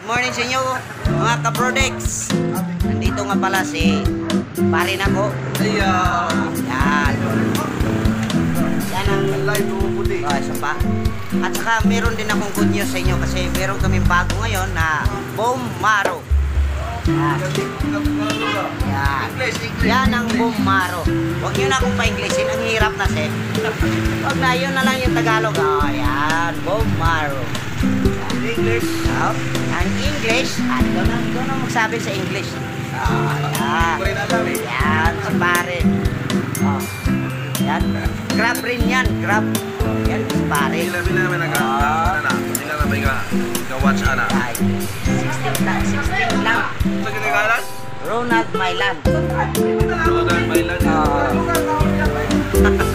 Good morning sa inyo mga ka-Brodex. Nandito nga pala si pare na ko. Yan. Yan ang live puputi. Isa pa. At saka meron din akong good news sa inyo kasi meron kaming bago ngayon na Bombaro. Yan. Yan ang Bombaro. Huwag nyo na akong pa-Englishin. Ang hirap na siya. Huwag na, yun na lang yung Tagalog. Yan. Bombaro. English. Ang English. Doon na magsabi sa English. Yan. Yan. Si pare. Yan. Grab rin yan. Grab. Yan. Si pare. Watch ana. 16 lang. Sa kinagalan? Ronald Mailan. Ronald Mailan.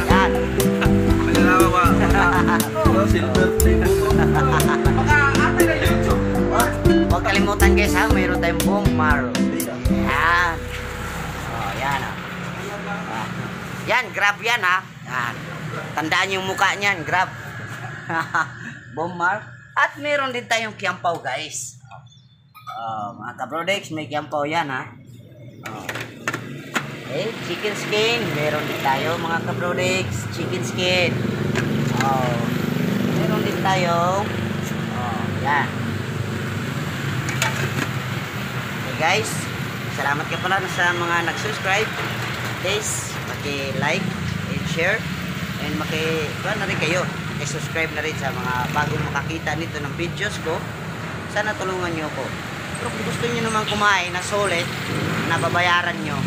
Yan. Nagalawa ba? Silver table. Huwag kalimutan guys ha, mayroon tayong Bombaro. Yan. Yan o. Yan, grab yan ha. Yan. Tandaan yung mukha niyan, grab. Bombaro. At meron din tayong kiampaw guys. Mga ka-Brodex, may kiampaw yan ha. Okay, chicken skin. Meron din tayo mga ka-Brodex, chicken skin. Meron din tayo. Yan. Okay guys, salamat ka pala sa mga nag-subscribe. Please, maki-like and share. And maki-ano na rin kayo. I-subscribe na rin sa mga bagong makakita nito ng videos ko. Sana tulungan nyo ako. Pero kung gusto nyo naman kumain na solid, na babayaran nyo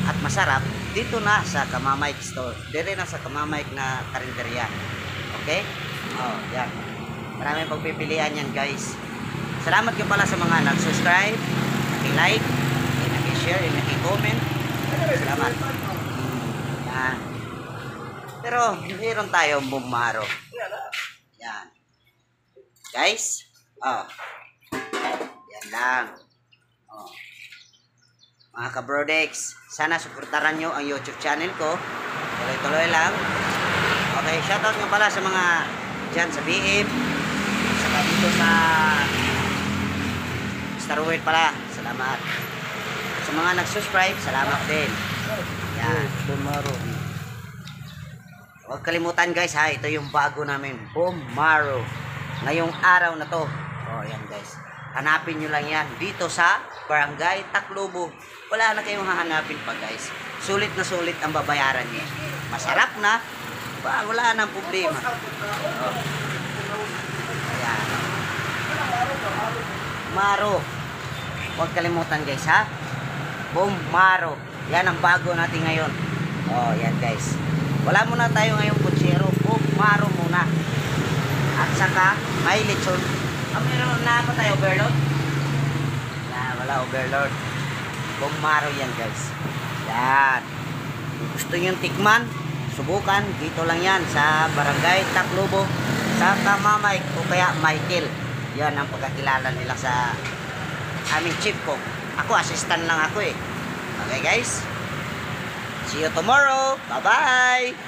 at masarap, dito na sa Kamamike Store. Dire na sa Kamamike na karinderya. Okay? Yan. Maraming pagpipilian yan guys. Salamat ka pala sa mga nag-subscribe, naki-like, naki-share, naki-comment. Salamat. Yan. Pero meron tayong Bombaro. Yan. Guys. Yan lang. Mga ka-Brodex, sana suportaran nyo ang YouTube channel ko. Tuloy-tuloy lang. Okay, shoutout nga pala sa mga dyan sa BF. Saka dito sa Starworld pala. Salamat. Sa mga nag-subscribe, salamat din. Yan. Bombaro. Huwag kalimutan guys ha, ito yung bago namin, Bombaro. Ngayong araw na to. Yan guys. Hanapin nyo lang yan dito sa Barangay Taclobo. Wala na kayong hahanapin pa guys. Sulit na sulit ang babayaran nyo. Masarap na. Wala nang problema. Ayan. Bombaro. Huwag kalimutan guys ha. Bombaro. Yan ang bago natin ngayon. Yan guys. Wala muna tayo ngayong kutsero. Bombaro muna. At saka, may lechon. Meron na pa tayo overload? Wala overload. Bombaro yan guys. Yan. Gusto nyo tikman? Subukan. Dito lang yan sa Barangay Taclobo. Sa Kamamike o kaya Michael. Yan ang pagkakilala nila sa aming chief cook. Ako, assistant lang ako eh. Okay guys? See you tomorrow. Bye-bye.